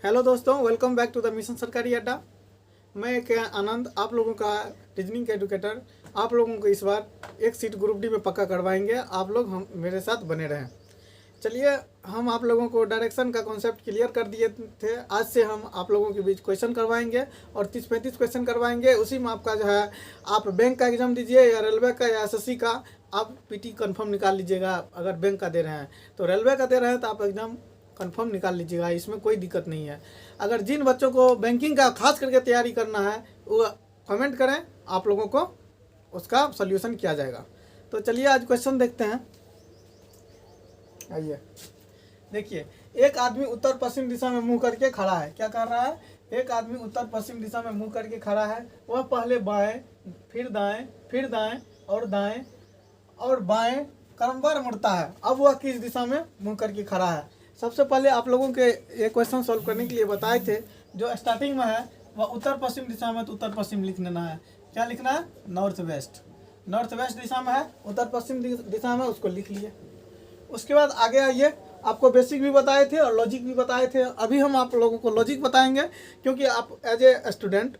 Hello दोस्तों, welcome back to the mission सरकारी अड्डा। मैं के आनंद, आप लोगों का रीजनिंग का एडुकेटर। आप लोगों को इस बार एक सीट ग्रुप डी में पक्का करवाएंगे। आप लोग हम मेरे साथ बने रहें। चलिए, हम आप लोगों को डायरेक्शन का कॉन्सेप्ट क्लियर कर दिए थे। आज से हम आप लोगों के बीच क्वेश्चन करवाएंगे और 30-35 क्वेश्चन करवाएंगे। उसी में आपका जो है, आप बैंक का एग्जाम दीजिए या रेलवे का या एसएससी का, आप पीटी कंफर्म निकाल लीजिएगा। अगर बैंक का दे रहे हैं तो रेलवे का दे रहे हैं तो आप एग्जाम कंफर्म निकाल लीजिएगा, इसमें कोई दिक्कत नहीं है। अगर जिन बच्चों को बैंकिंग का खास करके तैयारी करना है वो कमेंट करें, आप लोगों को उसका सॉल्यूशन किया जाएगा। तो चलिए आज क्वेश्चन देखते हैं। आइए देखिए, एक आदमी उत्तर पश्चिम दिशा में मुंह करके खड़ा है। क्या कर रहा है? एक आदमी उत्तर पश्चिम दिशा में मुंह करके खड़ा है। वह पहले बाएं, फिर दाएं और बाएं क्रमवार मुड़ता है। अब वह किस दिशा में मुंह करके खड़ा है? सबसे पहले आप लोगों के ये क्वेश्चन सॉल्व करने के लिए बताए थे। जो स्टार्टिंग में है वह उत्तर पश्चिम दिशा में, तो उत्तर पश्चिम लिख लेना है। क्या लिखना है? नॉर्थ वेस्ट दिशा में है, उत्तर पश्चिम दिशा में, उसको लिख लिए। उसके बाद आगे आइए, आपको बेसिक भी बताए थे और लॉजिक भी बताए थे। अभी हम आप लोगों को लॉजिक बताएंगे, क्योंकि आप एज ए स्टूडेंट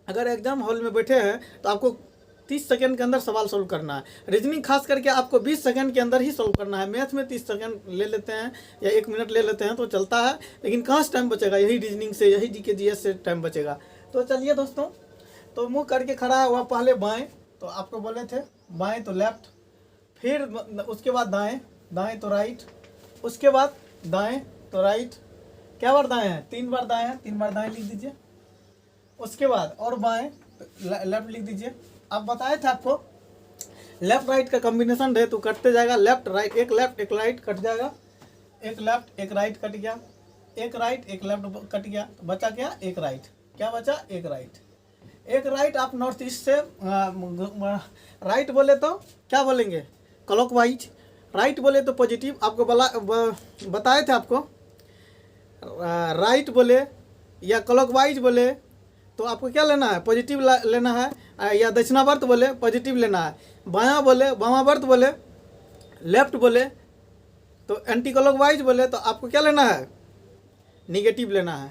अगर एग्जाम हॉल में बैठे हैं तो आपको 30 सेकंड के अंदर सवाल सोल्व करना है। रीजनिंग खास करके आपको 20 सेकंड के अंदर ही सोल्व करना है। मैथ में 30 सेकंड ले लेते हैं या 1 मिनट ले लेते हैं तो चलता है, लेकिन कहाँ से टाइम बचेगा? यही रीजनिंग से, यही जीके जीएस से टाइम बचेगा। तो चलिए दोस्तों, तो मुँह करके खड़ा है वह पहले बाएँ, तो आपको बोले थे बाएँ तो लेफ्ट, फिर उसके बाद दाएँ तो राइट, उसके बाद दाएँ तो राइट। क्या बार दाएँ हैं? 3 बार दाएँ हैं, 3 बार दाएँ लिख दीजिए। उसके बाद और बाएँ लेफ्ट लिख दीजिए। अब बताए थे आपको लेफ्ट राइट का कॉम्बिनेशन है तो कटते जाएगा। लेफ्ट राइट, एक लेफ्ट एक राइट कट जाएगा, एक लेफ्ट एक राइट कट गया, एक राइट एक लेफ्ट कट गया, तो बचा क्या? एक राइट। क्या बचा? एक राइट। एक राइट आप नॉर्थ ईस्ट से राइट बोले तो क्या बोलेंगे? क्लॉकवाइज। राइट बोले तो पॉजिटिव। आपको बताए थे आपको राइट बोले या क्लॉकवाइज बोले तो आपको क्या लेना है? पॉजिटिव लेना है। या दक्षिणावर्त बोले पॉजिटिव लेना है। बायां बोले, वामावर्त बोले, लेफ्ट बोले तो एंटी क्लॉकवाइज बोले तो आपको क्या लेना है? निगेटिव लेना है।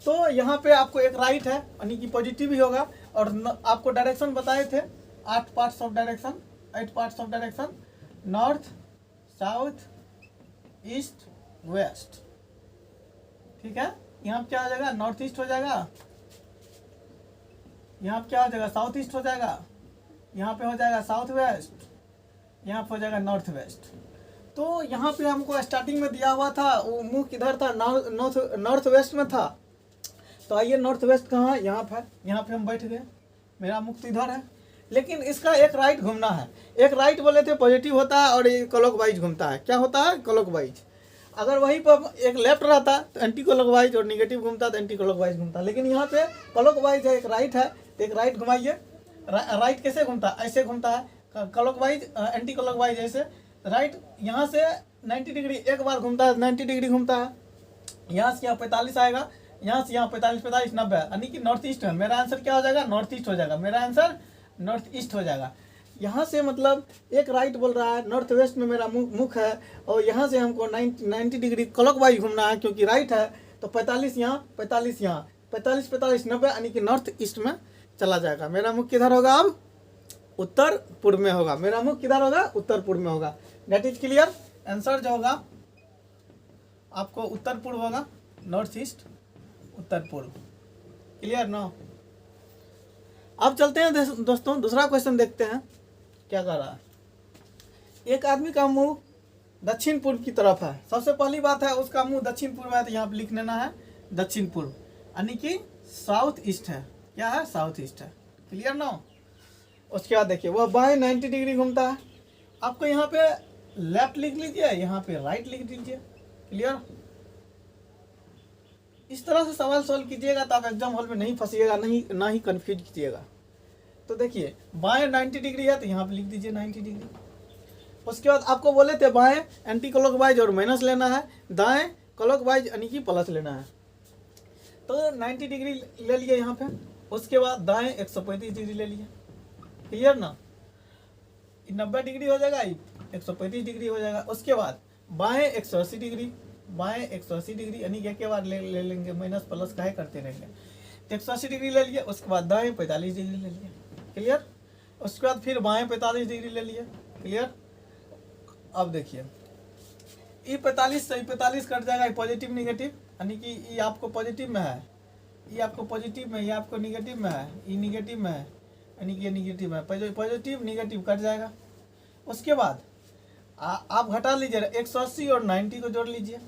तो यहाँ पे आपको एक राइट है यानी कि पॉजिटिव ही होगा। और आपको डायरेक्शन बताए थे 8 parts of direction, north, south, east, west. ठीक है, यहाँ पे क्या हो जाएगा? नॉर्थ ईस्ट हो जाएगा, यहाँ पे क्या हो जाएगा? साउथ ईस्ट हो जाएगा, यहाँ पे हो जाएगा साउथ वेस्ट, यहाँ पे हो जाएगा नॉर्थ वेस्ट। तो यहाँ पे हमको स्टार्टिंग में दिया हुआ था वो मुंह किधर था? नॉर्थ वेस्ट में था। तो आइए, नॉर्थ वेस्ट कहाँ है? यहाँ पे हम बैठ गए। मेरा मुख तो इधर है, लेकिन इसका एक राइट घूमना है। एक राइट बोले थे पॉजिटिव होता है और एक क्लॉकवाइज घूमता है। क्या होता है? क्लॉकवाइज। अगर वहीं पर एक लेफ्ट रहता तो एंटी क्लॉकवाइज, और निगेटिव घूमता तो एंटी क्लॉकवाइज घूमता। लेकिन यहाँ पे क्लॉकवाइज है, एक राइट है, तो एक राइट घुमाइए। राइट कैसे घूमता है? ऐसे घूमता है। क्लॉकवाइज, एंटी क्लॉकवाइज ऐसे। राइट यहाँ से 90 डिग्री एक बार घूमता है, 90 डिग्री घूमता है। यहाँ से यहाँ 45 आएगा, यहाँ से यहाँ 45, 90, यानी कि नॉर्थ ईस्ट है। मेरा आंसर क्या हो जाएगा? नॉर्थ ईस्ट हो जाएगा। मेरा आंसर नॉर्थ ईस्ट हो जाएगा। यहाँ से मतलब एक राइट बोल रहा है, नॉर्थ वेस्ट में मेरा मुख है, और यहाँ से हमको 90 डिग्री क्लॉकवाइज घूमना है, क्योंकि राइट है। तो 45 यहाँ, 45 यहाँ, 45, 90, यानी कि नॉर्थ ईस्ट में चला जाएगा। मेरा मुख किधर होगा? अब उत्तर पूर्व में होगा। मेरा मुख किधर होगा? उत्तर पूर्व में होगा। That is clear. आंसर जो होगा आपको उत्तर पूर्व होगा, नॉर्थ ईस्ट, उत्तर पूर्व। Clear no? अब चलते हैं दोस्तों, दूसरा क्वेश्चन देखते हैं क्या कर रहा है। एक आदमी का मुंह दक्षिण पूर्व की तरफ है। सबसे पहली बात है उसका मुंह दक्षिण पूर्व है, तो यहाँ पे लिख लेना है दक्षिण पूर्व, यानी कि साउथ ईस्ट है। क्या है? साउथ ईस्ट है। Clear no? उसके बाद देखिए, वह बाएं 90 डिग्री घूमता है। आपको यहाँ पे लेफ्ट लिख लीजिए, यहाँ पे राइट लिख दीजिए। क्लियर? इस तरह से सवाल सॉल्व कीजिएगा तो आप एग्जाम हॉल में नहीं फंसिएगा, ना ही कंफ्यूज कीजिएगा। तो देखिए, बाएं 90 डिग्री है तो यहाँ पे लिख दीजिए 90 डिग्री। उसके बाद आपको बोले थे बाएं एंटी क्लॉकवाइज और माइनस लेना है, दाएं क्लॉकवाइज यानी कि प्लस लेना है। तो 90 डिग्री ले लिए यहाँ पे। उसके बाद दाएं 135 डिग्री ले लिए। क्लियर ना? 90 डिग्री हो जाएगा, 135 डिग्री हो जाएगा। उसके बाद बाएं 180 डिग्री, बाएं 180 डिग्री, यानी कि एक बार ले लेंगे, माइनस प्लस काहे करते रहेंगे। 180 डिग्री ले लिए, उसके बाद दाएं 45 डिग्री ले लिए, क्लियर। उसके बाद फिर बाएं 45 डिग्री ले लिए, क्लियर। अब देखिए ये 45 से 45 कट जाएगा, ये पॉजिटिव निगेटिव, यानी कि ये आपको पॉजिटिव में है, ये आपको पॉजिटिव में, ये आपको निगेटिव में है, ये निगेटिव में है, यानी कि ये निगेटिव है, पॉजिटिव निगेटिव कट जाएगा। उसके बाद आप घटा लीजिए 180 और 90 को जोड़ लीजिए,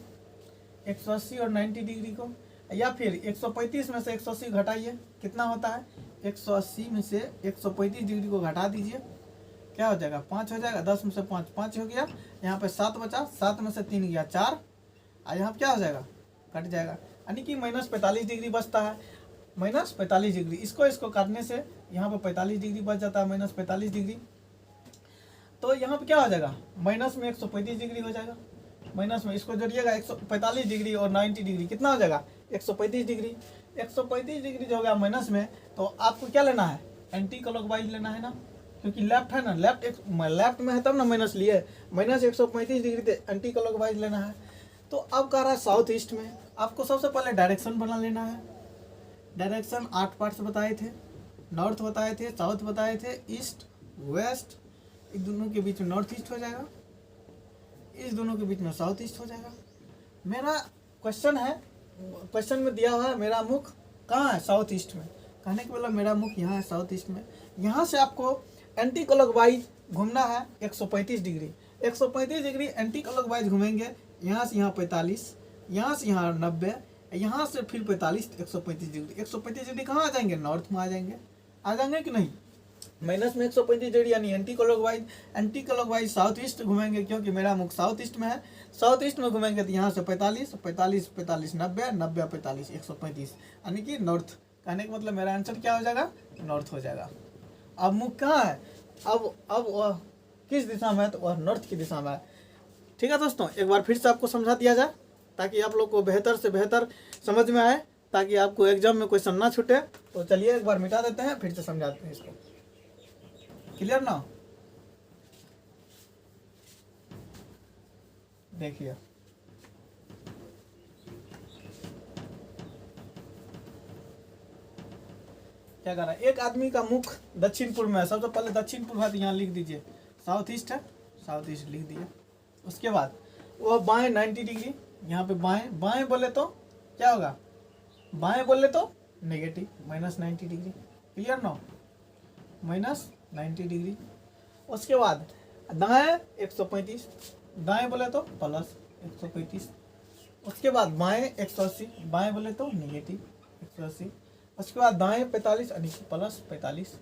180 और 90 डिग्री को, या फिर 135 में से 180 घटाइए, कितना होता है 180 में से 135 डिग्री को घटा दीजिए, क्या हो जाएगा 5 हो जाएगा, 10 में से 5 5 हो गया, यहाँ पे 7 बचा, 7 में से 3 गया 4, और यहाँ क्या हो जाएगा कट जाएगा, यानी कि माइनस 45 डिग्री बचता है, माइनस 45 डिग्री। इसको काटने से यहाँ पे 45 डिग्री बच जाता है, माइनस 45 डिग्री। तो यहाँ पे क्या हो जाएगा माइनस में 135 डिग्री हो जाएगा, माइनस में इसको जोड़िएगा 145 डिग्री और 90 डिग्री कितना हो जाएगा 135 डिग्री। 135 डिग्री जो हो गया माइनस में, तो आपको क्या लेना है एंटी क्लॉकवाइज लेना है ना, क्योंकि लेफ्ट है ना, लेफ्ट में है तब ना माइनस लिए, माइनस 135 डिग्री थे, एंटी क्लॉकवाइज लेना है। तो अब कह रहा है साउथ ईस्ट में, आपको सबसे पहले डायरेक्शन बना लेना है। डायरेक्शन 8 पार्ट्स बताए थे, नॉर्थ बताए थे, साउथ बताए थे, ईस्ट वेस्ट, इन दोनों के बीच में नॉर्थ ईस्ट हो जाएगा, इस दोनों के बीच में साउथ ईस्ट हो जाएगा। मेरा क्वेश्चन है, क्वेश्चन में दिया हुआ है मेरा मुख कहाँ है साउथ ईस्ट में, कहने के मतलब मेरा मुख यहाँ है साउथ ईस्ट में। यहाँ से आपको एंटी क्लॉकवाइज घूमना है 135 डिग्री, 135 डिग्री एंटी क्लॉकवाइज घूमेंगे, यहाँ से यहाँ 45, यहाँ से यहाँ 90, यहाँ से फिर 45, 135 डिग्री। 135 डिग्री कहाँ आ जाएंगे नॉर्थ में आ जाएंगे कि नहीं, माइनस में 135 डिग्री यानी एंटी क्लॉकवाइज साउथ ईस्ट घूमेंगे, क्योंकि मेरा मुख साउथ ईस्ट में है। साउथ ईस्ट में घूमेंगे तो यहाँ से 45, 45, 45, 90, 90, 45, 135, यानी कि नॉर्थ। कहने का मतलब मेरा आंसर क्या हो जाएगा नॉर्थ हो जाएगा। अब मुख कहाँ है, अब वह किस दिशा में है, तो वह नॉर्थ की दिशा में है। ठीक है दोस्तों, एक बार फिर से आपको समझा दिया जाए ताकि आप लोग को बेहतर से बेहतर समझ में आए, ताकि आपको एग्जाम में क्वेश्चन ना छूटे। तो चलिए एक बार मिटा देते हैं, फिर से समझाते हैं इसको, क्लियर ना। देखिए क्या कर रहा है, एक आदमी का मुख दक्षिण पूर्व में है, सबसे पहले दक्षिण पूर्व है तो यहाँ लिख दीजिए साउथ ईस्ट है, साउथ ईस्ट लिख दिए। उसके बाद वह बाएं 90 डिग्री, यहाँ पे बाएं, बाएं बोले तो क्या होगा, बाएं बोले तो नेगेटिव, माइनस 90 डिग्री, क्लियर ना, माइनस 90 डिग्री। उसके बाद दाएं 135, दाएं बोले तो प्लस 135। उसके बाद बाएं 180, बाएं बोले तो नेगेटिव 180। उसके बाद दाएं 45 यानी प्लस 45,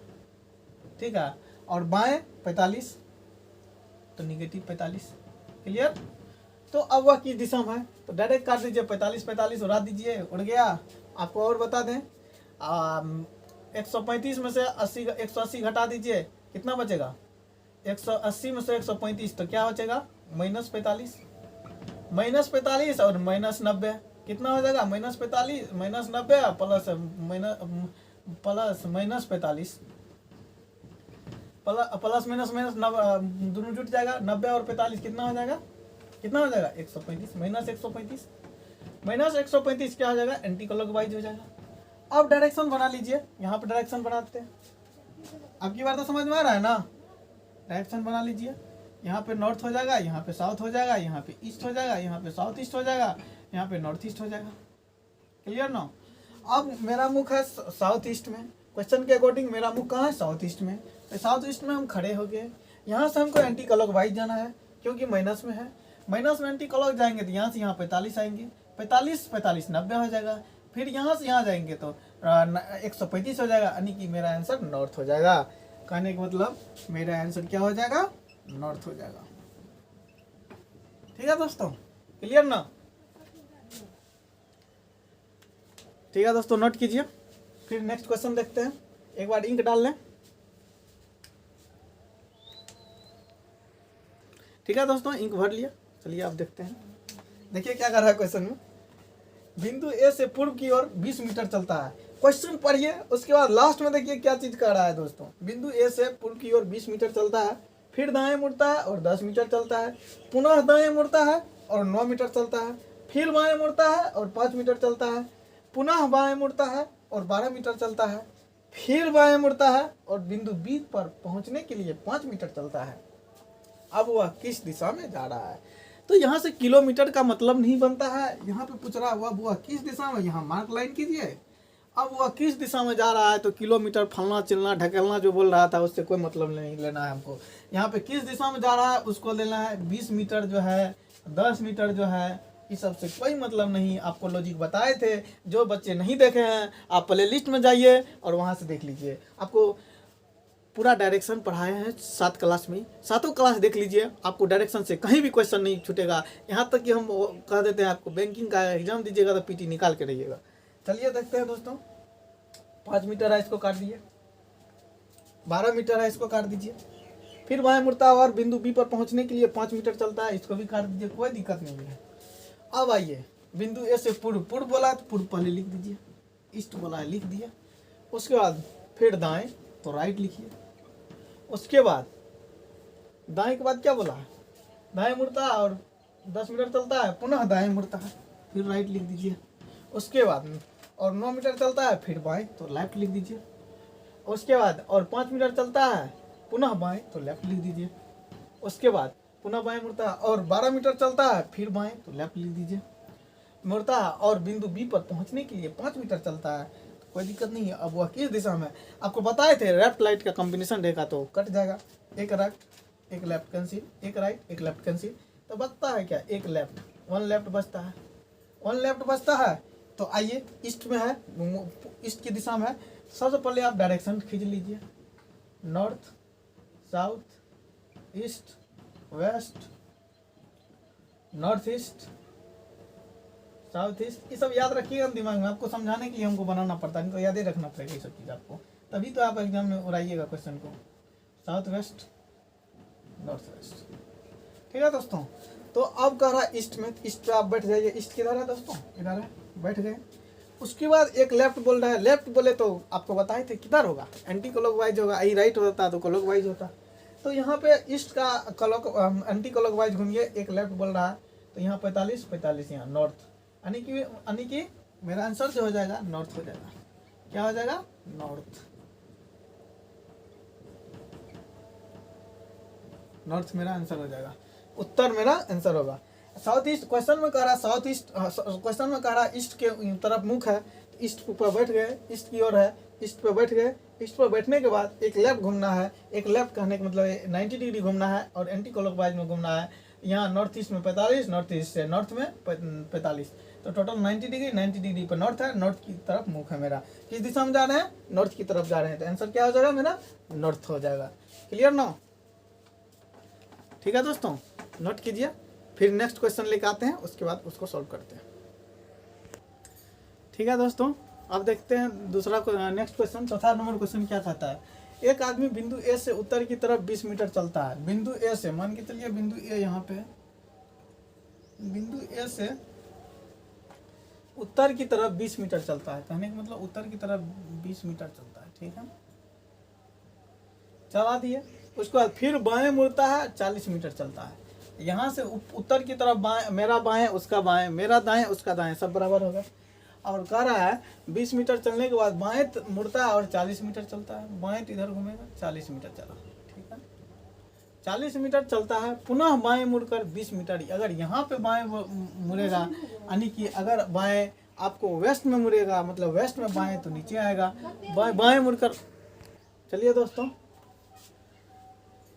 ठीक है, और बाएं 45 तो निगेटिव 45, क्लियर। तो अब वह किस दिशा में है, तो डायरेक्ट काट दीजिए, 45 45 उड़ा दीजिए, उड़ गया। आपको और बता दें 135 में से 180 घटा दीजिए, कितना बचेगा 180 में से 135, तो क्या बचेगा माइनस 45, माइनस 45 और माइनस 90 कितना हो जाएगा minus 45, minus 90 plus minus 45, plus minus minus दोनों जुट जाएगा, 90 और 45 कितना हो जाएगा 135, माइनस 135, माइनस 135 क्या हो जाएगा एंटी क्लॉकवाइज हो जाएगा। अब डायरेक्शन बना लीजिए, यहाँ पे डायरेक्शन बनाते हैं, आपकी बात तो समझ में आ रहा है ना। डायरेक्शन बना लीजिए, यहाँ पे नॉर्थ हो जाएगा, यहाँ पे साउथ हो जाएगा, यहाँ पे ईस्ट हो जाएगा, यहाँ पे साउथ ईस्ट हो जाएगा, यहाँ पे नॉर्थ ईस्ट हो जाएगा, क्लियर ना। अब मेरा मुख है साउथ ईस्ट में, क्वेश्चन के अकॉर्डिंग मेरा मुख कहाँ है साउथ ईस्ट में, तो साउथ ईस्ट में हम खड़े हो गए। यहाँ से हमको एंटी क्लॉकवाइज जाना है, क्योंकि माइनस में है, माइनस में एंटी क्लॉक जाएंगे तो यहाँ से यहाँ 45 आएंगे, 45 45 90 हो जाएगा, फिर यहाँ से यहाँ जाएंगे तो 135 हो जाएगा, यानी कि मेरा आंसर नॉर्थ हो जाएगा। कहने का मतलब मेरा आंसर क्या हो जाएगा नॉर्थ हो जाएगा। ठीक है दोस्तों, क्लियर ना। ठीक है दोस्तों, नोट कीजिए, फिर नेक्स्ट क्वेश्चन देखते हैं। एक बार इंक डाल लें। ठीक है दोस्तों, इंक भर लिया, चलिए आप देखते हैं। देखिए क्या कर रहा है क्वेश्चन में, बिंदु ए से पूर्व की ओर 20 मीटर चलता है। क्वेश्चन पढ़िए, उसके बाद लास्ट में देखिए क्या चीज कर रहा है दोस्तों। बिंदु ए से पूर्व की ओर 20 मीटर चलता है, फिर दाएं मुड़ता है और 10 मीटर चलता है, पुनः दाएं मुड़ता है और 9 मीटर चलता है, फिर बाएं मुड़ता है और 5 मीटर चलता है, पुनः बाएं मुड़ता है और 12 मीटर चलता है, फिर बाएं मुड़ता है और बिंदु बी पर पहुंचने के लिए 5 मीटर चलता है। अब वह किस दिशा में जा रहा है? तो यहाँ से किलोमीटर का मतलब नहीं बनता है, यहाँ पे पूछ रहा हुआ वह किस दिशा में, यहाँ मार्क लाइन कीजिए। अब वह किस दिशा में जा रहा है तो किलोमीटर फलना चिलना ढकेलना जो बोल रहा था उससे कोई मतलब नहीं लेना है हमको। यहाँ पे किस दिशा में जा रहा है उसको लेना है। 20 मीटर जो है, 10 मीटर जो है, इस सब से कोई मतलब नहीं। आपको लॉजिक बताए थे, जो बच्चे नहीं देखे हैं आप प्ले लिस्ट में जाइए और वहाँ से देख लीजिए। आपको पूरा डायरेक्शन पढ़ाए हैं 7 क्लास में, 7 क्लास देख लीजिए, आपको डायरेक्शन से कहीं भी क्वेश्चन नहीं छूटेगा। यहाँ तक कि हम कह देते हैं आपको बैंकिंग का एग्जाम दीजिएगा तो पीटी निकाल के रहिएगा। चलिए देखते हैं दोस्तों, 5 मीटर है इसको काट दिए, 12 मीटर है इसको काट दीजिए, फिर बाएं मुड़ता है और बिंदु बी पर पहुंचने के लिए 5 मीटर चलता है, इसको भी काट दीजिए, कोई दिक्कत नहीं है। अब आइए बिंदु ए से पूर्व, पूर्व बोला तो पूर्व पहले लिख दीजिए, ईस्ट बोला है लिख दिया, उसके बाद फिर दाएं तो राइट लिखिए, उसके बाद दाएं के बाद क्या बोला है, दाएं मुड़ता है और 10 मीटर चलता है, पुनः दाएं मुड़ता है, फिर राइट लिख दीजिए, उसके बाद और 9 मीटर चलता है, फिर बाएं तो लेफ्ट लिख दीजिए, उसके बाद और 5 मीटर चलता है, पुनः बाएं तो लेफ्ट लिख दीजिए, उसके बाद पुनः बाएं मुड़ता है और 12 मीटर चलता है, फिर बाएं तो लेफ्ट लिख दीजिए, मुड़ता है और बिंदु बी पर पहुंचने के लिए 5 मीटर चलता है, तो कोई दिक्कत नहीं है। अब वह किस दिशा में, आपको बताए थे लेफ्ट राइट का कॉम्बिनेशन रहेगा तो कट जाएगा, एक राइट एक लेफ्ट कैंसिल, एक राइट एक लेफ्ट कैंसिल, तो बचता है क्या, एक लेफ्ट, 1 लेफ्ट बचता है, 1 लेफ्ट बचता है। तो आइए ईस्ट में है, ईस्ट की दिशा में है, सबसे पहले आप डायरेक्शन खींच लीजिए, north south east waste, north east south east, ये सब याद रखिएगा दिमाग में, आपको समझाने के लिए हमको बनाना पड़ता है, नहीं तो याद ही रखना पड़ेगा ये सब चीज़ आपको, तभी तो आप एग्जाम में उड़ाइएगा क्वेश्चन को। साउथ वेस्ट नॉर्थ वेस्ट, ठीक है दोस्तों। तो अब कह रहा है ईस्ट में, ईस्ट पे आप बैठ जाइए, ईस्ट किधर है दोस्तों, इधर है, बैठ गए। उसके बाद एक लेफ्ट बोल रहा है, लेफ्ट बोले तो आपको बताए थे किधर होगा, एंटी क्लॉकवाइज होगा, आई राइट होता तो क्लॉकवाइज होता। तो यहाँ पे ईस्ट का एंटी क्लॉकवाइज घूमिए, एक लेफ्ट बोल रहा है तो यहाँ 45 45 यहाँ नॉर्थ, यानी कि मेरा आंसर जो हो जाएगा नॉर्थ हो जाएगा, क्या हो जाएगा, नॉर्थ, नॉर्थ मेरा आंसर हो जाएगा, उत्तर मेरा आंसर होगा। साउथ ईस्ट क्वेश्चन में कह रहा है, साउथ ईस्ट क्वेश्चन में कह रहा है ईस्ट के तरफ मुख है, तो ईस्ट पर बैठ गए, ईस्ट की ओर है, ईस्ट पर बैठ गए, ईस्ट पर बैठने के बाद एक लेफ्ट घूमना है, एक लेफ्ट कहने का मतलब 90 डिग्री घूमना है और एंटी क्लॉकवाइज में घूमना है। यहाँ नॉर्थ ईस्ट में 45, नॉर्थ ईस्ट से नॉर्थ में 45, तो टोटल 90 डिग्री, 90 डिग्री पर नॉर्थ है, नॉर्थ की तरफ मुख है मेरा। किस दिशा में जा रहे हैं, नॉर्थ की तरफ जा रहे हैं, तो आंसर क्या हो जाएगा मेरा, नॉर्थ हो जाएगा। क्लियर ना, ठीक है दोस्तों, नोट कीजिए। फिर नेक्स्ट क्वेश्चन लेके आते हैं, उसके बाद उसको सॉल्व करते हैं। ठीक है दोस्तों, अब देखते हैं दूसरा नेक्स्ट क्वेश्चन, चौथा नंबर क्वेश्चन क्या कहता है। एक आदमी बिंदु ए से उत्तर की तरफ 20 मीटर चलता है, बिंदु ए से, मान के चलिए बिंदु ए यहाँ पे, बिंदु ए से उत्तर की तरफ 20 मीटर चलता है, कहने का मतलब उत्तर की तरफ 20 मीटर चलता है, ठीक है, चला दिए। उसके बाद फिर बाएं मुड़ता है, 40 मीटर चलता है, यहाँ से उत्तर की तरफ बाएं, मेरा बाएं उसका बाएं, मेरा दाएं उसका दाएं, सब बराबर होगा। और कह रहा है 20 मीटर चलने के बाद बाएं मुड़ता है और 40 मीटर चलता है, बाएं इधर घूमेगा, 40 मीटर चला, ठीक है, 40 मीटर चलता है, पुनः बाएं मुड़कर 20 मीटर, अगर यहाँ पे बाएं मुड़ेगा, यानी कि अगर बाएं आपको वेस्ट में मुड़ेगा, मतलब वेस्ट में बाएं तो नीचे आएगा, बाएं मुड़कर, चलिए दोस्तों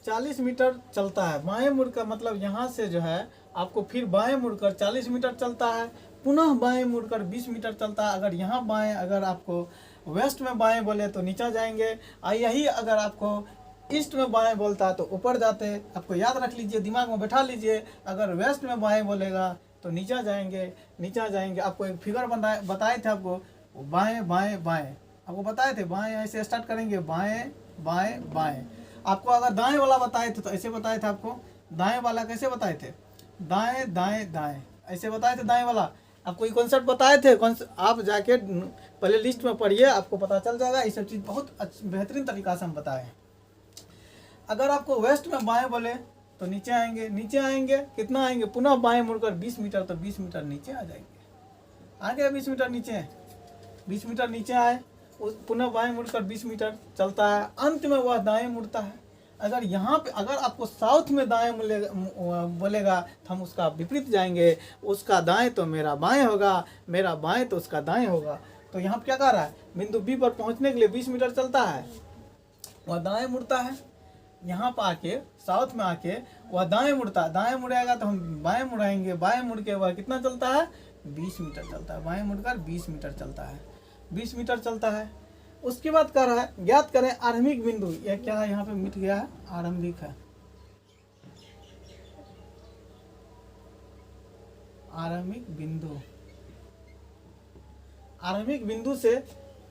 40 मीटर चलता है, बाएं मुड़कर मतलब यहाँ से जो है आपको फिर बाएं मुड़कर 40 मीटर चलता है, पुनः बाएं मुड़कर 20 मीटर चलता है। अगर यहाँ बाएं, अगर आपको वेस्ट में बाएं बोले तो नीचे जाएंगे, और यही अगर आपको ईस्ट में बाएं बोलता है तो ऊपर जाते। आपको याद रख लीजिए, दिमाग में बैठा लीजिए, अगर वेस्ट में बाएं बोलेगा तो नीचे जाएंगे, नीचे जाएंगे। आपको एक फिगर बताए थे, आपको बाएं बाएं बाएं आपको बताए थे, बाएं ऐसे स्टार्ट करेंगे, बाएं बाएं बाएं। आपको अगर दाएं वाला बताए थे तो ऐसे बताए थे, आपको दाएं वाला कैसे बताए थे, दाएं दाएं दाएं ऐसे बताए थे, दाएं वाला आपको ये कॉन्सेप्ट बताए थे। आप जाके पहले लिस्ट में पढ़िए, आपको पता चल जाएगा। ये सब चीज़ बहुत बेहतरीन तरीका से हम बताए हैं। अगर आपको वेस्ट में बाएं बोले तो नीचे आएंगे, नीचे आएंगे कितना आएंगे, पुनः बाएं मुड़कर 20 मीटर, तो 20 मीटर नीचे आ जाएंगे। आ गया 20 मीटर नीचे, 20 मीटर नीचे आए, उस पुनः बाएं मुड़कर 20 मीटर चलता है, अंत में वह दाएं मुड़ता है। अगर यहाँ पे अगर आपको साउथ में दाएं बोलेगा तो हम उसका विपरीत जाएंगे, उसका दाएं तो मेरा बाएं होगा, मेरा बाएं तो उसका दाएं होगा। तो यहाँ पे क्या कह रहा है, बिंदु बी पर पहुँचने के लिए 20 मीटर चलता है, वह दाएं मुड़ता है। यहाँ पर आके साउथ में आके वह दाएं मुड़ता है, दाएं मुड़ेगा तो हम बाएं मुड़ाएंगे, बाएं मुड़ के वह कितना चलता है, 20 मीटर चलता है, बाएं मुड़कर 20 मीटर चलता है, 20 मीटर चलता है। उसके बाद कह रहा है ज्ञात करें आरंभिक बिंदु, यह क्या है, यहाँ पे मिट गया है, आरंभिक है, आरंभिक बिंदु, आरंभिक बिंदु से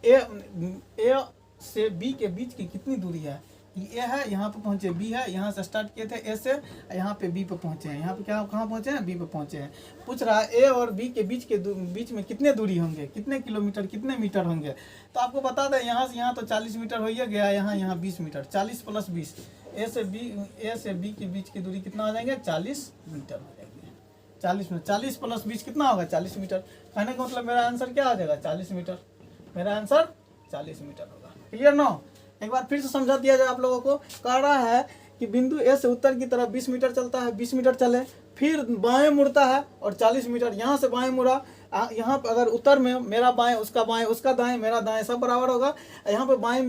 ए से बी के बीच की कितनी दूरी है, ए है, यहाँ पे पहुंचे, बी है, यहाँ से स्टार्ट किए थे ए से, यहाँ पे बी पे पहुंचे हैं, यहाँ पे क्या कहाँ पहुंचे हैं, बी पे पहुंचे हैं। पूछ रहा है ए और बी के बीच में कितने दूरी होंगे, कितने किलोमीटर, कितने मीटर होंगे। तो आपको बता दें यहाँ से यहाँ तो 40 मीटर हो ही गया, यहाँ 20 मीटर, 40 + 20, ए से बी के बीच की दूरी कितना हो जाएंगे, 40 मीटर हो जाएंगे। 40 में 40 + 20 कितना होगा, 40 मीटर। कहने का मतलब मेरा आंसर क्या हो जाएगा, 40 मीटर, मेरा आंसर 40 मीटर होगा। क्लियर नो, एक बार फिर से समझा दिया जाए आप लोगों को। कह रहा है कि बिंदु ए से उत्तर की तरफ 20 मीटर चलता है, 20 मीटर चले, फिर बाएं मुड़ता है और 40 मीटर, यहाँ से बाएं मुड़ा, यहाँ पर अगर उत्तर में मेरा बाएं, उसका दाएं, मेरा दाएं सब बराबर होगा, यहाँ पे बाएं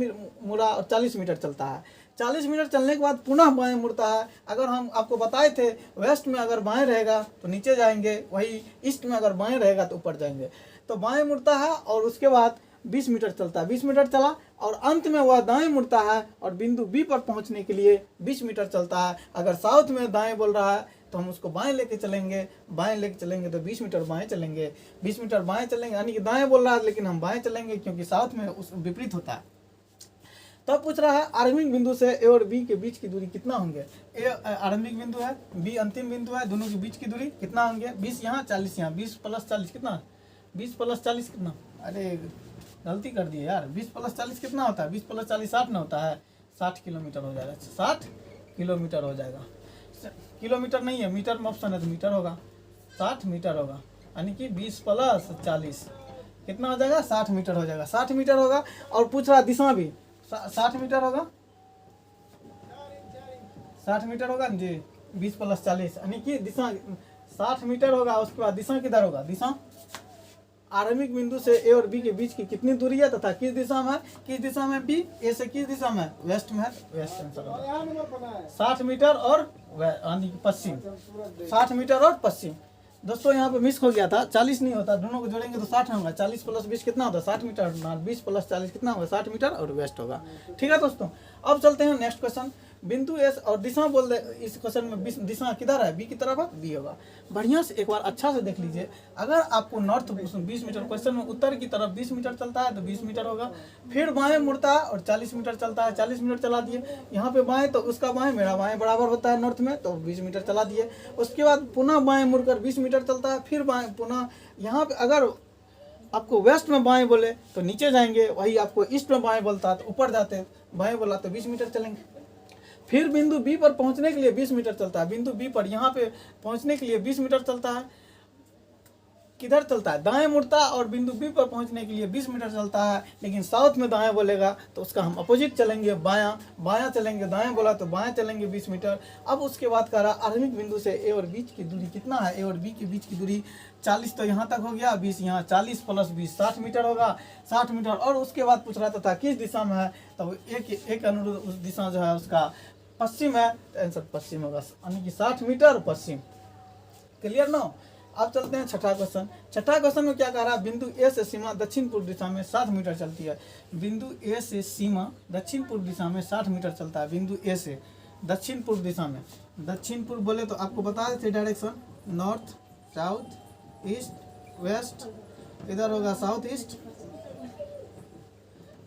मुड़ा और 40 मीटर चलता है। 40 मीटर चलने के बाद पुनः बाएं मुड़ता है। अगर हम आपको बताए थे वेस्ट में अगर बाएं रहेगा तो नीचे जाएंगे, वही ईस्ट में अगर बाएं रहेगा तो ऊपर जाएंगे। तो बाएं मुड़ता है और उसके बाद 20 मीटर चलता है, 20 मीटर चला और अंत में वह दाएं मुड़ता है और बिंदु बी पर पहुंचने के लिए 20 मीटर चलता है। अगर साउथ में दाएं बोल रहा है तो हम उसको बाएं लेके चलेंगे, बाएं लेके चलेंगे तो 20 मीटर बाएं चलेंगे, 20 मीटर बाएं चलेंगे, यानी कि दाएं बोल रहा है लेकिन हम बाएं चलेंगे क्योंकि साउथ में उस विपरीत होता है। तो पूछ रहा है आरंभिक बिंदु से ए और बी के बीच की दूरी कितना होंगे। ए आरंभिक बिंदु है, बी अंतिम बिंदु है, दोनों के बीच की दूरी कितना होंगे, 20 यहाँ 40 यहाँ, 20 + 40 कितना, 20 + 40 कितना, अरे गलती कर दिए यार, 20 + 40 कितना होता है, 20 + 40 60 ना होता है, 60 किलोमीटर हो जाएगा, 60 किलोमीटर हो जाएगा। किलोमीटर नहीं है, मीटर में ऑप्शन है तो मीटर होगा, 60 मीटर होगा, यानी कि 20 + 40 कितना हो जाएगा, 60 मीटर हो जाएगा, 60 मीटर होगा। और पूछ रहा दिशा भी 60 मीटर होगा, 60 मीटर होगा जी, 20 + 40 यानी कि दिशा 60 मीटर होगा। उसके बाद दिशा किधर होगा, दिशा आरंभिक बिंदु से ए और बी के बीच की कितनी दूरी है तथा किस दिशा में, किस दिशा में बी, ए से किस दिशा में, वेस्ट में है, वेस्ट आंसर होगा। 60 मीटर और पश्चिम, 60 मीटर और पश्चिम। दोस्तों यहाँ पे मिस हो गया था, 40 नहीं होता, दोनों को जोड़ेंगे तो 60 होगा, 40 + 20 कितना होता है, 60 मीटर, 20 + 40 कितना होगा, 60 मीटर और वेस्ट होगा। ठीक है दोस्तों, अब चलते हैं नेक्स्ट क्वेश्चन। बिंदु एस और दिशा बोल दे, इस क्वेश्चन में दिशा किधर है, बी की तरफ है, बी होगा। बढ़िया से एक बार अच्छा से देख लीजिए, अगर आपको नॉर्थ 20 मीटर, क्वेश्चन में उत्तर की तरफ 20 मीटर चलता है तो 20 मीटर होगा, फिर बाएं मुड़ता है और 40 मीटर चलता है, 40 मीटर चला दिए, यहाँ पे बाएं तो उसका बाएं, मेरा बाएं बराबर होता है नॉर्थ में, तो 20 मीटर चला दिए। उसके बाद पुनः बाएं मुड़कर 20 मीटर चलता है, फिर बाएं पुनः, यहाँ पे अगर आपको वेस्ट में बाएं बोले तो नीचे जाएंगे, वही आपको ईस्ट में बाएं बोलता है तो ऊपर जाते, बाएं बोला तो 20 मीटर चलेंगे। फिर बिंदु बी पर पहुंचने के लिए 20 मीटर चलता है, बिंदु बी पर यहाँ पे पहुंचने के लिए 20 मीटर चलता है, किधर चलता है, दाएं मुड़ता और बिंदु बी पर पहुंचने के लिए 20 मीटर चलता है, लेकिन साउथ में दाएं बोलेगा तो उसका हम अपोजिट चलेंगे, बायां, बायां चलेंगे, दाएं बोला तो बाएं चलेंगे 20 मीटर। अब उसके बाद कह रहा आरंभिक बिंदु से ए और बीच की दूरी कितना है, ए और बी के बीच की दूरी 40 तो यहाँ तक हो गया, 20 यहाँ, 40 + 20 60 मीटर होगा, 60 मीटर। और उसके बाद पूछ रहा था किस दिशा में है, तो एक अनुरूप उस दिशा जो है उसका पश्चिम है, तो आंसर पश्चिम होगा, यानी कि 60 मीटर पश्चिम। Clear no. अब चलते हैं छठा क्वेश्चन। छठा क्वेश्चन में क्या कह रहा है, बिंदु ए से सीमा दक्षिण पूर्व दिशा में 60 मीटर चलती है। बिंदु ए से सीमा दक्षिण पूर्व दिशा में 60 मीटर चलता है, बिंदु ए से दक्षिण पूर्व दिशा में, दक्षिण पूर्व बोले तो आपको बता देते direction, north, south, east, west, इधर होगा साउथ ईस्ट,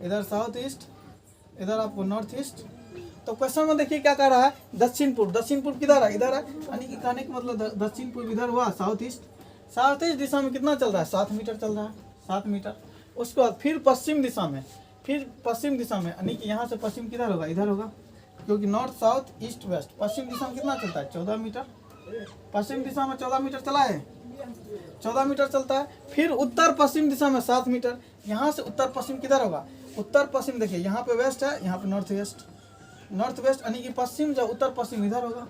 इधर साउथ ईस्ट, इधर आपको नॉर्थ ईस्ट। तो क्वेश्चन में देखिए क्या कह रहा है, दक्षिण पूर्व, दक्षिण पूर्व किधर है, इधर है, यानी कि कहने का मतलब दक्षिण पूर्व इधर हुआ, साउथ ईस्ट। साउथ ईस्ट दिशा में कितना चल रहा है, 7 मीटर चल रहा है, 7 मीटर। उसके बाद फिर पश्चिम दिशा में, फिर पश्चिम दिशा में, यानी कि यहाँ से पश्चिम किधर होगा, इधर होगा, क्योंकि नॉर्थ साउथ ईस्ट वेस्ट पश्चिम दिशा में कितना चलता है 14 मीटर, पश्चिम दिशा में 14 मीटर चला है, 14 मीटर चलता है। फिर उत्तर पश्चिम दिशा में 7 मीटर। यहाँ से उत्तर पश्चिम किधर होगा, उत्तर पश्चिम देखिए यहाँ पे वेस्ट है, यहाँ पे नॉर्थ वेस्ट, नॉर्थ वेस्ट यानी कि पश्चिम जो उत्तर पश्चिम इधर होगा।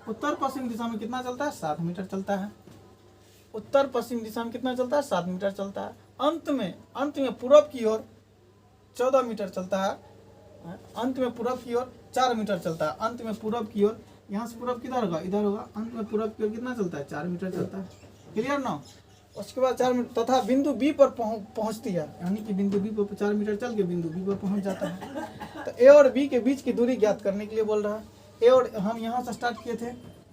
उत्तर पश्चिम दिशा में कितना चलता है 7 मीटर चलता है, उत्तर पश्चिम दिशा में कितना चलता है 7 मीटर चलता है। अंत में पूरब की ओर 14 मीटर चलता है, अंत में पूरब की ओर 4 मीटर चलता है, अंत में पूरब की ओर, यहाँ से पूरब किधर होगा इधर होगा, अंत में पूरब की ओर कितना चलता है 4 मीटर चलता है। क्लियर ना। उसके बाद 4 मीटर तथा बिंदु बी पर पहुंचती है, यानी कि बिंदु बी पर 4 मीटर चल के बिंदु बी पर पहुंच जाता है। तो ए और बी के बीच की दूरी ज्ञात करने के लिए बोल रहा है। ए और हम यहाँ से स्टार्ट किए थे,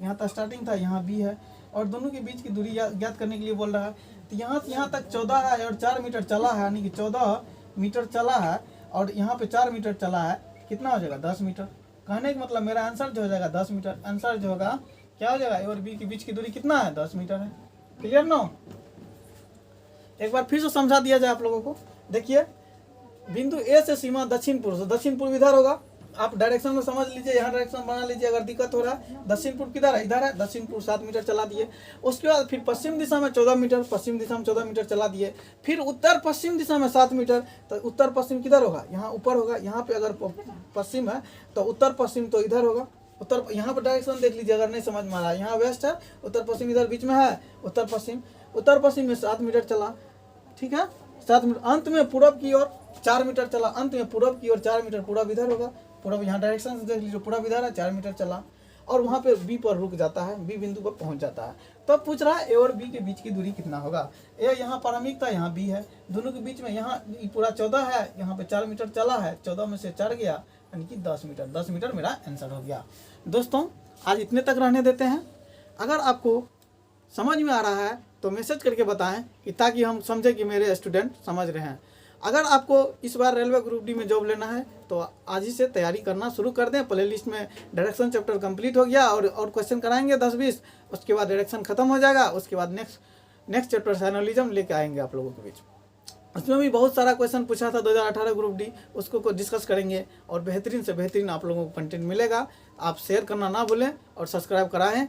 यहाँ तक स्टार्टिंग था, यहाँ बी है, और दोनों के बीच की दूरी ज्ञात करने के लिए बोल रहा है। तो यहाँ से यहाँ तक 14 है और 4 मीटर चला है, यानी कि 14 मीटर चला है और यहाँ पे 4 मीटर चला है, कितना हो जाएगा 10 मीटर। कहने का मतलब मेरा आंसर जो हो जाएगा 10 मीटर। आंसर जो होगा क्या हो जाएगा, ए और बी के बीच की दूरी कितना है 10 मीटर है। Clear no. एक बार फिर से समझा दिया जाए आप लोगों को। देखिए बिंदु ए से सीमा दक्षिण पूर्व, दक्षिण पूर्व इधर होगा, आप डायरेक्शन में समझ लीजिए, यहाँ डायरेक्शन बना लीजिए अगर दिक्कत हो रहा है। दक्षिण पूर्व किधर है, इधर है, दक्षिण पूर्व 7 मीटर चला दिए। उसके बाद फिर पश्चिम दिशा में 14 मीटर, पश्चिम दिशा में 14 मीटर चला दिए। फिर उत्तर पश्चिम दिशा में 7 मीटर, तो उत्तर पश्चिम किधर होगा, यहाँ ऊपर होगा। यहाँ पे अगर पश्चिम है तो उत्तर पश्चिम तो इधर होगा, उत्तर, यहाँ पर डायरेक्शन देख लीजिए अगर नहीं समझ में आ रहा है। यहाँ वेस्ट है, उत्तर पश्चिम इधर बीच में है, उत्तर पश्चिम में 7 मीटर चला, ठीक है 7 मीटर। अंत में पूरब की ओर 4 मीटर चला, अंत में पूरब की ओर 4 मीटर, पूरब इधर होगा, पूरब यहाँ डायरेक्शन से देख लीजिए, पूरब इधर है, 4 मीटर चला और वहाँ पे बी पर रुक जाता है, बी बिंदु पर पहुँच जाता है। तो पूछ रहा है ए और बी के बीच की दूरी कितना होगा। ए यहाँ प्रारंभिक था, यहाँ बी है, दोनों के बीच में यहाँ पूरा 14 है, यहाँ पे 4 मीटर चला है, 14 में से 4 गया यानी कि 10 मीटर। 10 मीटर मेरा आंसर हो गया। दोस्तों आज इतने तक रहने देते हैं। अगर आपको समझ में आ रहा है तो मैसेज करके बताएं कि ताकि हम समझें कि मेरे स्टूडेंट समझ रहे हैं। अगर आपको इस बार रेलवे ग्रुप डी में जॉब लेना है तो आज ही से तैयारी करना शुरू कर दें। प्ले लिस्ट में डायरेक्शन चैप्टर कंप्लीट हो गया और क्वेश्चन कराएंगे 10-20, उसके बाद डायरेक्शन खत्म हो जाएगा। उसके बाद नेक्स्ट चैप्टर जर्नलिज्म लेके आएंगे आप लोगों के बीच। उसमें भी बहुत सारा क्वेश्चन पूछा था 2018 ग्रुप डी, उसको डिस्कस करेंगे और बेहतरीन से बेहतरीन आप लोगों को कंटेंट मिलेगा। आप शेयर करना ना भूलें और सब्सक्राइब कराएं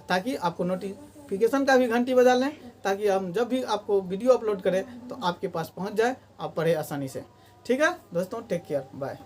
ताकि आपको नोटिफिकेशन का भी घंटी बजा लें, ताकि हम जब भी आपको वीडियो अपलोड करें तो आपके पास पहुंच जाए, आप पढ़े आसानी से। ठीक है दोस्तों, टेक केयर, बाय।